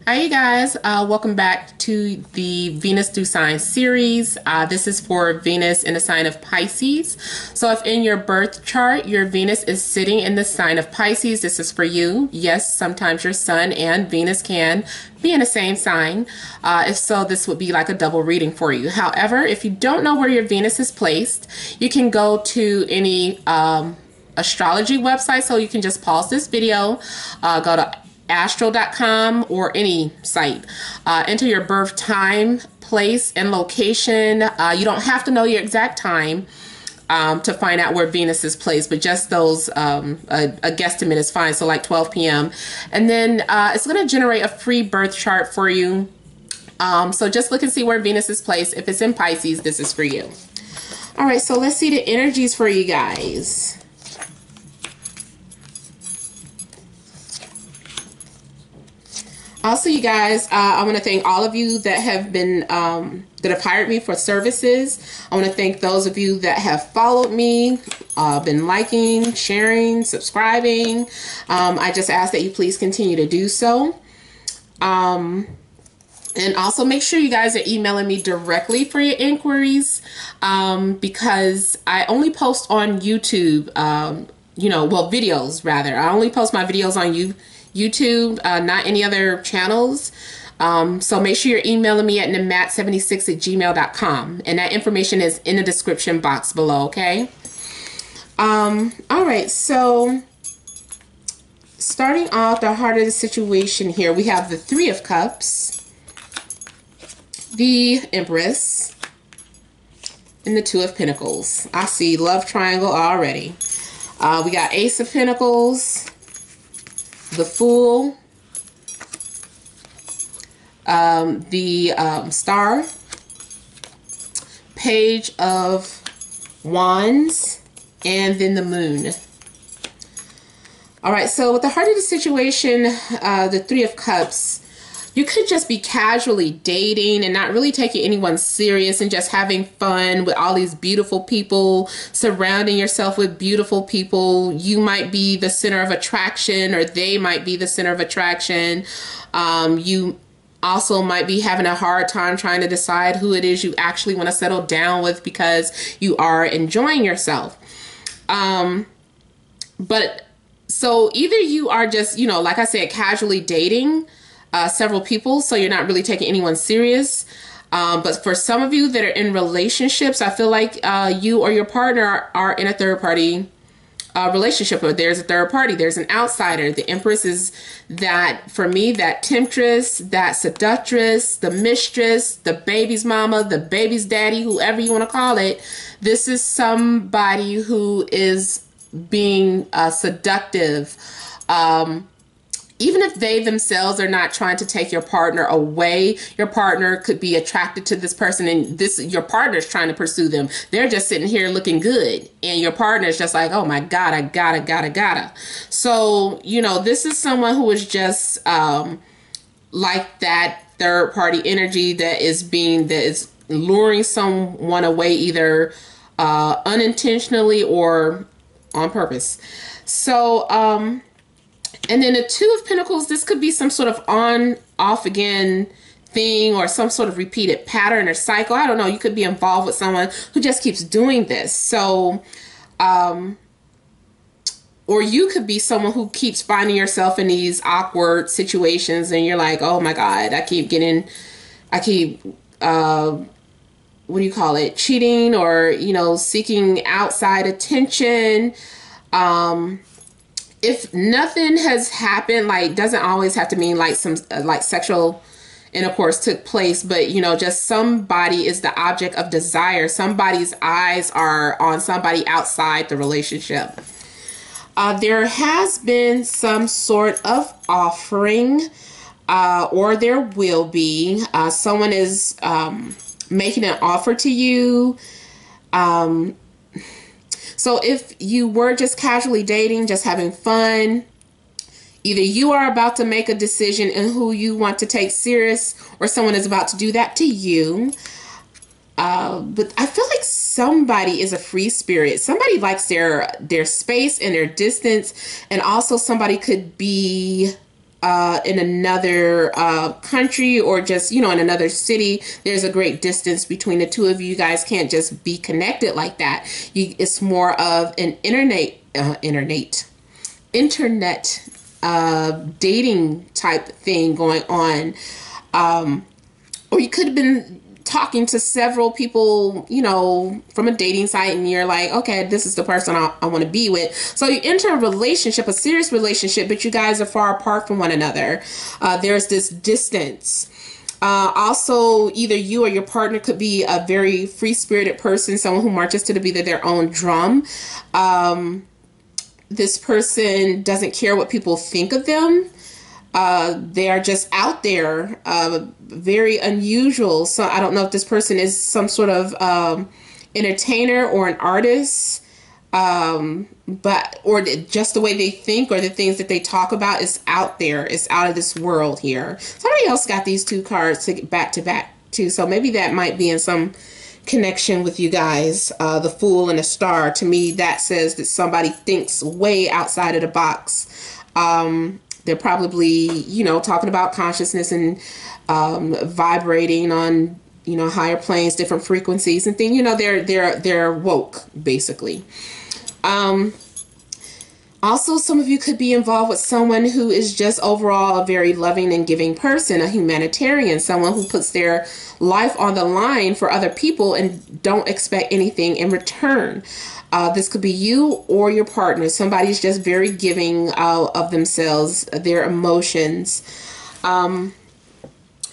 Hi, you guys. Welcome back to the Venus through Sign series. This is for Venus in the sign of Pisces. So if in your birth chart, your Venus is sitting in the sign of Pisces, this is for you. Yes, sometimes your Sun and Venus can be in the same sign. If so, this would be like a double reading for you. However, if you don't know where your Venus is placed, you can go to any astrology website. So you can just pause this video, go to astro.com or any site. Enter your birth time, place, and location. You don't have to know your exact time to find out where Venus is placed, but just those, a guesstimate is fine. So like 12 p.m. And then it's going to generate a free birth chart for you. So just look and see where Venus is placed. If it's in Pisces, this is for you. All right, so let's see the energies for you guys. Also, you guys, I want to thank all of you that have been, that have hired me for services. I want to thank those of you that have followed me, been liking, sharing, subscribing. I just ask that you please continue to do so. And also make sure you guys are emailing me directly for your inquiries, because I only post on YouTube, well, videos rather. I only post my videos on YouTube, not any other channels. So make sure you're emailing me at namat76@gmail.com. And that information is in the description box below, okay? All right, so starting off the heart of the situation here, we have the Three of Cups, the Empress, and the Two of Pentacles. I see love triangle already. We got Ace of Pentacles, the Fool, the Star, Page of Wands, and then the Moon. All right, so with the heart of the situation, the Three of Cups, you could just be casually dating and not really taking anyone serious and just having fun with all these beautiful people, surrounding yourself with beautiful people. You might be the center of attraction, or they might be the center of attraction. You also might be having a hard time trying to decide who it is you actually want to settle down with because you are enjoying yourself. But so either you are just, like I said, casually dating several people, so you're not really taking anyone serious. But for some of you that are in relationships, I feel like you or your partner are in a third party relationship, or there's a third party, there's an outsider. The Empress is that, for me, that temptress, that seductress, the mistress, the baby's mama, the baby's daddy, whoever you want to call it. This is somebody who is being seductive. Even if they themselves are not trying to take your partner away, your partner could be attracted to this person, and your partner is trying to pursue them. They're just sitting here looking good, and your partner is just like, oh my God, I gotta. So, this is someone who is just like that third party energy that is luring someone away, either unintentionally or on purpose. So, and then the Two of Pentacles, this could be some sort of on, off again thing, or some sort of repeated pattern or cycle. I don't know. You could be involved with someone who just keeps doing this. So, or you could be someone who keeps finding yourself in these awkward situations, and you're like, oh my God, I keep, what do you call it? Cheating, or, seeking outside attention. If nothing has happened, like, doesn't always have to mean like some like sexual intercourse took place, but just somebody is the object of desire. Somebody's eyes are on somebody outside the relationship. There has been some sort of offering, or there will be. Someone is making an offer to you. So if you were just casually dating, just having fun, either you are about to make a decision in who you want to take serious, or someone is about to do that to you. But I feel like somebody is a free spirit. Somebody likes their space and their distance. And also somebody could be in another country, or just, in another city. There's a great distance between the two of you. You guys can't just be connected like that. It's more of an internet dating type thing going on. Or you could have been talking to several people, from a dating site, and you're like, okay, this is the person I want to be with. So you enter a relationship, a serious relationship, but you guys are far apart from one another. There's this distance. Also, either you or your partner could be a very free-spirited person, someone who marches to the beat of their own drum. This person doesn't care what people think of them. They are just out there, very unusual. So I don't know if this person is some sort of entertainer or an artist, or just the way they think or the things that they talk about is out there. It's out of this world here. Somebody else got these two cards back to back too, so maybe that might be in some connection with you guys. The Fool and the Star, to me, that says that somebody thinks way outside of the box. They're probably, talking about consciousness and vibrating on, higher planes, different frequencies and things. They're woke, basically. Also, some of you could be involved with someone who is just overall a very loving and giving person, a humanitarian, someone who puts their life on the line for other people and don't expect anything in return. This could be you or your partner. Somebody's just very giving of themselves, their emotions.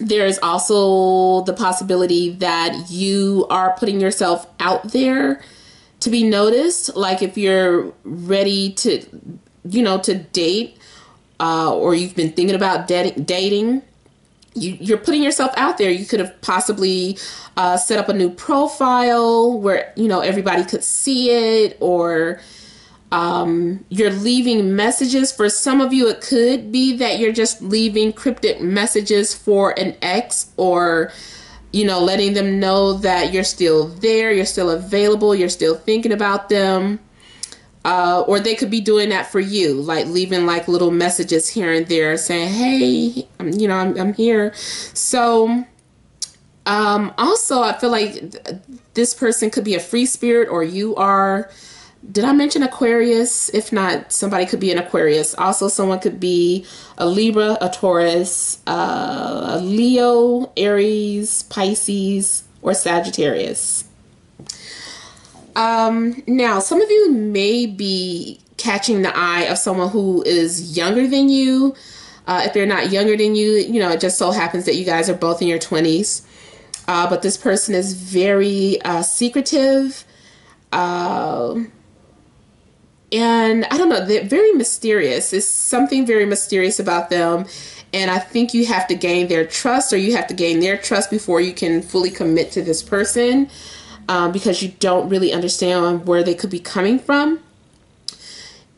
There's also the possibility that you are putting yourself out there to be noticed. Like if you're ready to, to date, or you've been thinking about dating, you're putting yourself out there. You could have possibly set up a new profile where, everybody could see it, or you're leaving messages. For some of you, it could be that you're just leaving cryptic messages for an ex, or, letting them know that you're still there, you're still available, you're still thinking about them. Or they could be doing that for you, like leaving like little messages here and there saying, hey, I'm here. So, also I feel like this person could be a free spirit, or you are. Did I mention Aquarius? If not, somebody could be an Aquarius. Also, someone could be a Libra, a Taurus, a Leo, Aries, Pisces, or Sagittarius. Now, some of you may be catching the eye of someone who is younger than you. If they're not younger than you, it just so happens that you guys are both in your 20s. But this person is very secretive. And I don't know, they're very mysterious. There's something very mysterious about them. And I think you have to gain their trust, or you have to gain their trust before you can fully commit to this person. Because you don't really understand where they could be coming from.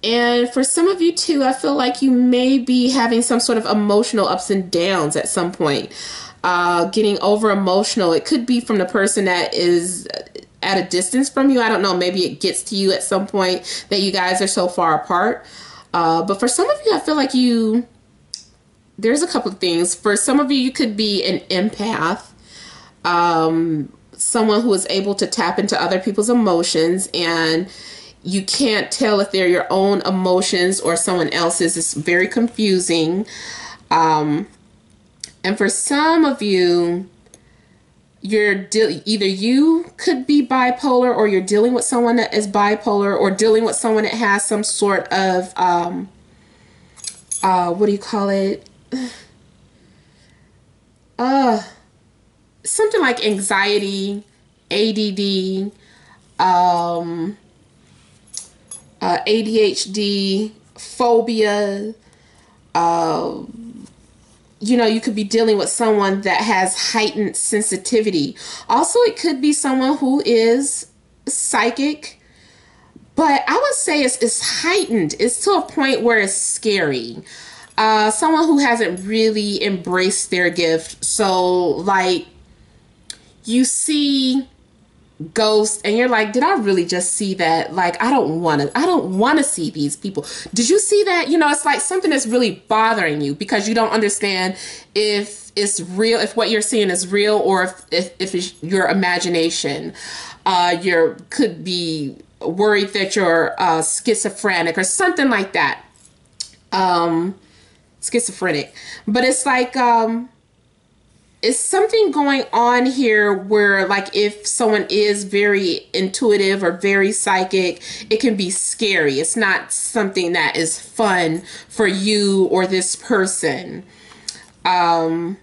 And for some of you too, I feel like you may be having some sort of emotional ups and downs at some point. Getting over emotional. It could be from the person that is at a distance from you. I don't know. Maybe it gets to you at some point that you guys are so far apart. But for some of you, I feel like there's a couple of things. For some of you, you could be an empath. Someone who is able to tap into other people's emotions, and you can't tell if they're your own emotions or someone else's. It's very confusing. And for some of you, either you could be bipolar, or you're dealing with someone that is bipolar, or dealing with someone that has some sort of, what do you call it? Something like anxiety, ADD, ADHD, phobia. You could be dealing with someone that has heightened sensitivity. Also, it could be someone who is psychic, but I would say it's heightened. It's to a point where it's scary. Someone who hasn't really embraced their gift. So, like, you see ghost, and you're like, did I really just see that? Like, I don't want to see these people. Did you see that? You know, it's like something that's really bothering you because you don't understand if it's real, if what you're seeing is real, or if it's your imagination. You could be worried that you're schizophrenic or something like that. Schizophrenic. But it's like, is something going on here where, like, if someone is very intuitive or very psychic, it can be scary. It's not something that is fun for you or this person. And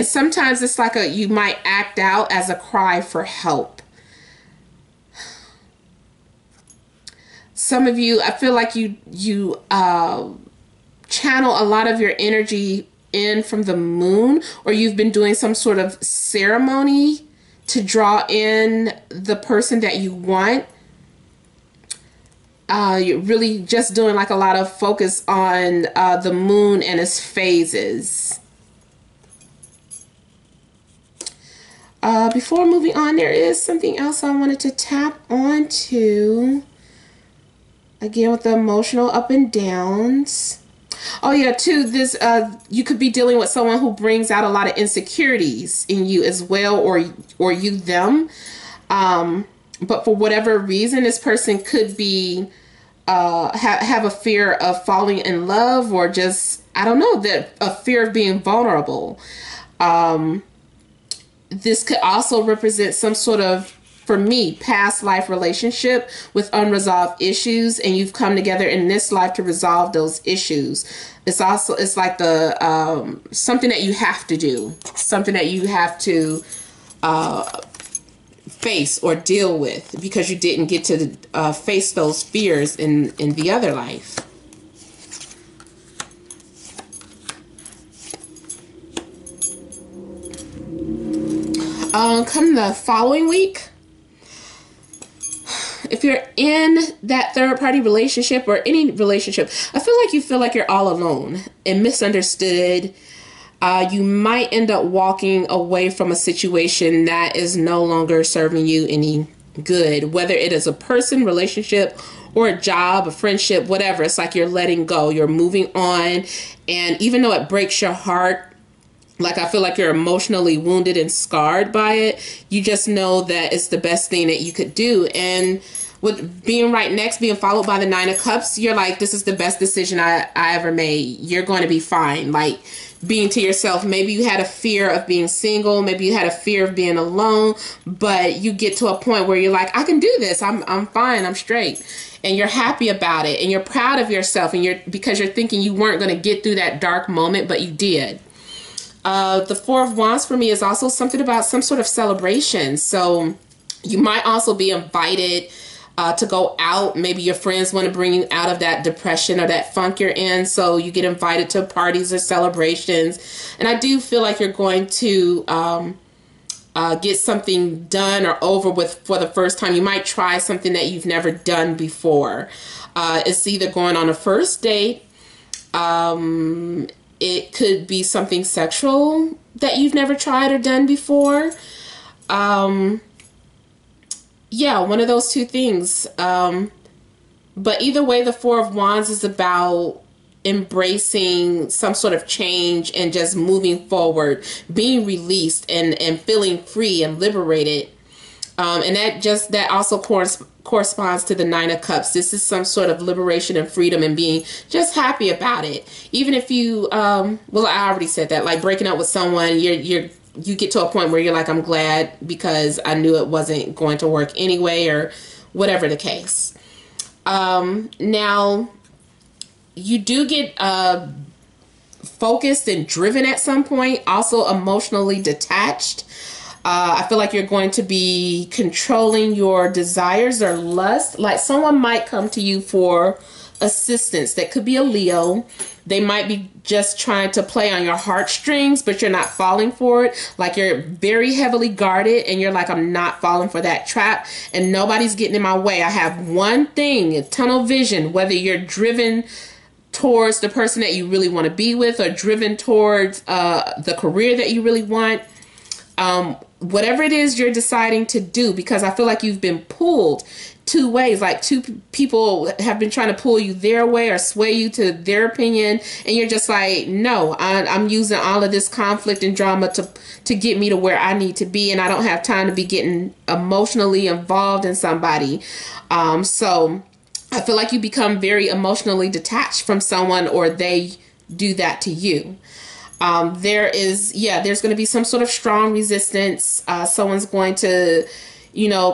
sometimes it's like you might act out as a cry for help. Some of you, I feel like you channel a lot of your energy in from the moon, or you've been doing some sort of ceremony to draw in the person that you want. You're really just doing like a lot of focus on the moon and its phases. Before moving on, there is something else I wanted to tap onto. Again, with the emotional up and downs. Oh yeah, too, this you could be dealing with someone who brings out a lot of insecurities in you as well, or you them. But for whatever reason, this person could be have a fear of falling in love, or just, I don't know, that a fear of being vulnerable. This could also represent some sort of, for me, past life relationship with unresolved issues, and you've come together in this life to resolve those issues. It's like the something that you have to do, something that you have to face or deal with because you didn't get to face those fears in the other life. Come the following week, if you're in that third party relationship or any relationship, I feel like you're all alone and misunderstood. You might end up walking away from a situation that is no longer serving you any good, whether it is a person, relationship, or a job, a friendship, whatever. It's like you're letting go, you're moving on. And even though it breaks your heart, like, I feel like you're emotionally wounded and scarred by it, you just know that it's the best thing that you could do. And with being right next, being followed by the Nine of Cups, you're like, this is the best decision I ever made. You're going to be fine. Like, being to yourself, maybe you had a fear of being single, maybe you had a fear of being alone, but you get to a point where you're like, I can do this. I'm fine. I'm straight. And you're happy about it, and you're proud of yourself, and because you're thinking you weren't going to get through that dark moment, but you did. The Four of Wands for me is also something about some sort of celebration. So you might also be invited to go out. Maybe your friends want to bring you out of that depression or that funk you're in. So you get invited to parties or celebrations. And I do feel like you're going to get something done or over with for the first time. You might try something that you've never done before. It's either going on a first date. It could be something sexual that you've never tried or done before. Yeah, one of those two things. But either way, the Four of Wands is about embracing some sort of change and just moving forward, being released and feeling free and liberated. And that also corresponds to the Nine of Cups. This is some sort of liberation and freedom and being just happy about it. Even if you, well, I already said that, like breaking up with someone, you get to a point where you're like, I'm glad because I knew it wasn't going to work anyway, or whatever the case. Now, you do get focused and driven at some point, also emotionally detached. I feel like you're going to be controlling your desires or lust. Like, someone might come to you for assistance. That could be a Leo. They might be just trying to play on your heartstrings, but you're not falling for it. Like, you're very heavily guarded and you're like, I'm not falling for that trap and nobody's getting in my way. I have one thing, tunnel vision, whether you're driven towards the person that you really want to be with or driven towards the career that you really want. Whatever it is you're deciding to do, because I feel like you've been pulled two ways, like two people have been trying to pull you their way or sway you to their opinion, and you're just like, no, I'm using all of this conflict and drama to get me to where I need to be, and I don't have time to be getting emotionally involved in somebody. So I feel like you become very emotionally detached from someone, or they do that to you. There's going to be some sort of strong resistance. Someone's going to,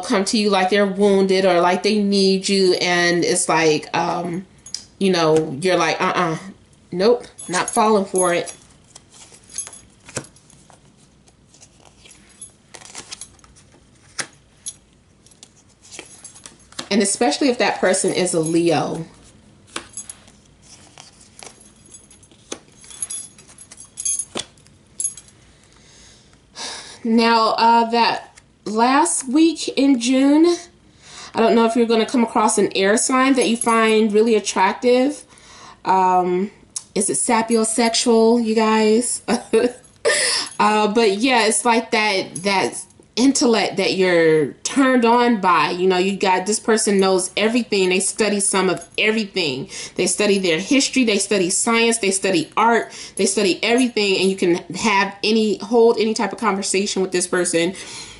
come to you like they're wounded or like they need you. And it's like, you're like, nope, not falling for it. And especially if that person is a Leo. Now, that last week in June, I don't know if you're going to come across an air sign that you find really attractive. Is it sapiosexual, you guys? But yeah, it's like that intellect that you're turned on by. You got this person knows everything. They study some of everything. They study their history, they study science, they study art, they study everything, and you can hold any type of conversation with this person.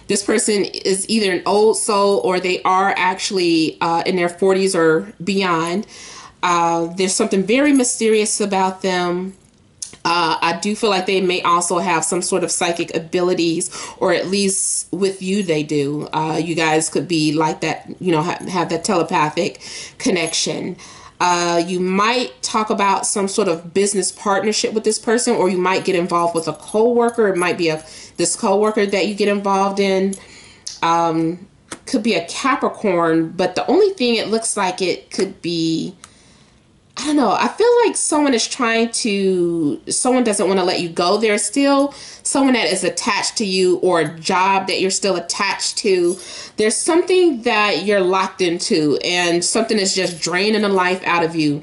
This person is either an old soul or they are actually in their 40s or beyond. There's something very mysterious about them. I do feel like they may also have some sort of psychic abilities, or at least with you they do. You guys could be like that, have that telepathic connection. You might talk about some sort of business partnership with this person, or you might get involved with a coworker. It might be this coworker that you get involved in. Could be a Capricorn, but the only thing it looks like it could be, I don't know. I feel like someone doesn't want to let you go. There's still someone that is attached to you, or a job that you're still attached to. There's something that you're locked into, and something is just draining the life out of you.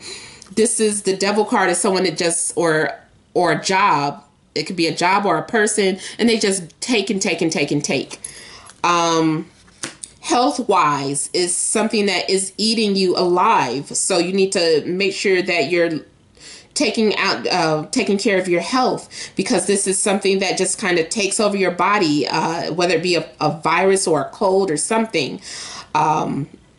This is the devil card, is someone that or a job. It could be a job or a person, and they just take and take and take and take. Health-wise is something that is eating you alive. So you need to make sure that you're taking care of your health, because this is something that just kind of takes over your body, whether it be a virus or a cold or something.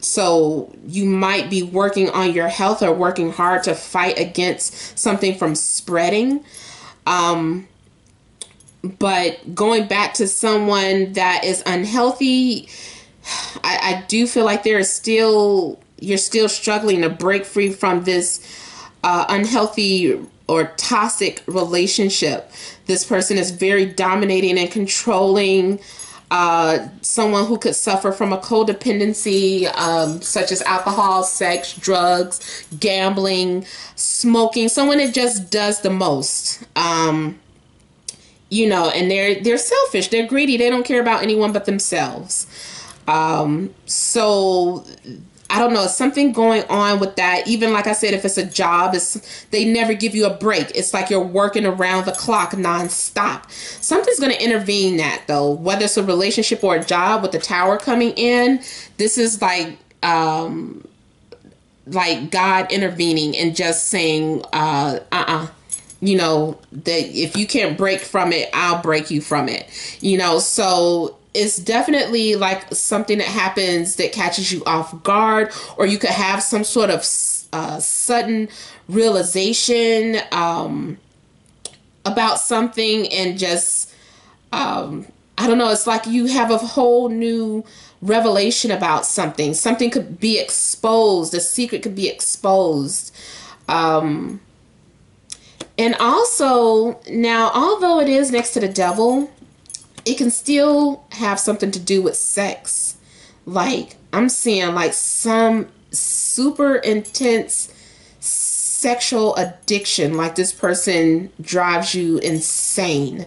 So you might be working on your health, or working hard to fight against something from spreading. But going back to someone that is unhealthy, I do feel like you're still struggling to break free from this unhealthy or toxic relationship. This person is very dominating and controlling. Someone who could suffer from a codependency, such as alcohol, sex, drugs, gambling, smoking. Someone that just does the most. And they're selfish. They're greedy. They don't care about anyone but themselves. So I don't know, something going on with that. Even like I said, if it's a job, they never give you a break. It's like you're working around the clock nonstop. Something's going to intervene that, though, whether it's a relationship or a job. With the Tower coming in, this is like God intervening and just saying, that if you can't break from it, I'll break you from it. So it's definitely like something that happens that catches you off guard, or you could have some sort of sudden realization about something, and just I don't know, it's like you have a whole new revelation about something. Something could be exposed, a secret could be exposed. And also, now, although it is next to the devil, it can still have something to do with sex. Like, I'm seeing like some super intense sexual addiction. Like, this person drives you insane.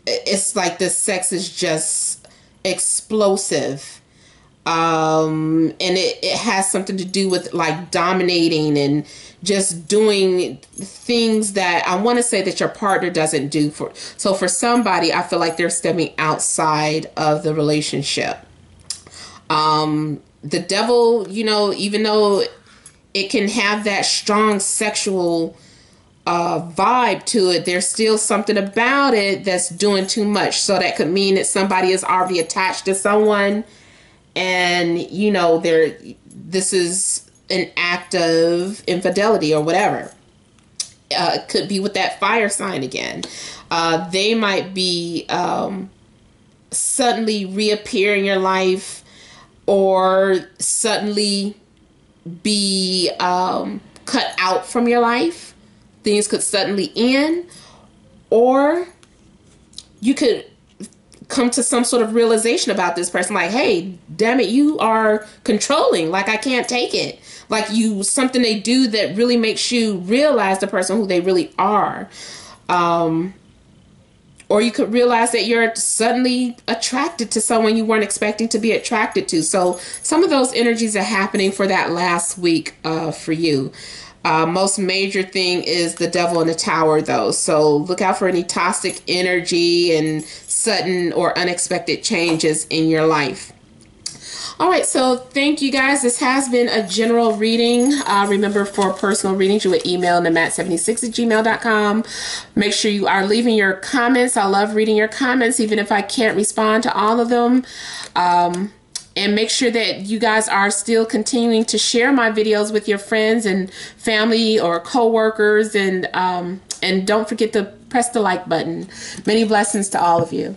It's like the sex is just explosive. And it has something to do with like dominating and just doing things that I want to say that your partner doesn't do. So for somebody, I feel like they're stepping outside of the relationship. The devil, you know, even though it can have that strong sexual vibe to it, there's still something about it that's doing too much. So that could mean that somebody is already attached to someone, and you know, this is an act of infidelity or whatever. It could be with that fire sign again. They might be suddenly reappear in your life, or suddenly be cut out from your life. Things could suddenly end, or you could come to some sort of realization about this person, like, hey, damn it, you are controlling, like I can't take it. Like something they do that really makes you realize the person who they really are. Or you could realize that you're suddenly attracted to someone you weren't expecting to be attracted to. So some of those energies are happening for that last week for you. Most major thing is the devil in the tower, though. So look out for any toxic energy and sudden or unexpected changes in your life. All right, so thank you guys. This has been a general reading. Remember, for personal readings, you would email namat76@gmail.com. Make sure you are leaving your comments. I love reading your comments, even if I can't respond to all of them. And make sure that you guys are still continuing to share my videos with your friends and family or co-workers. And don't forget to press the like button. Many blessings to all of you.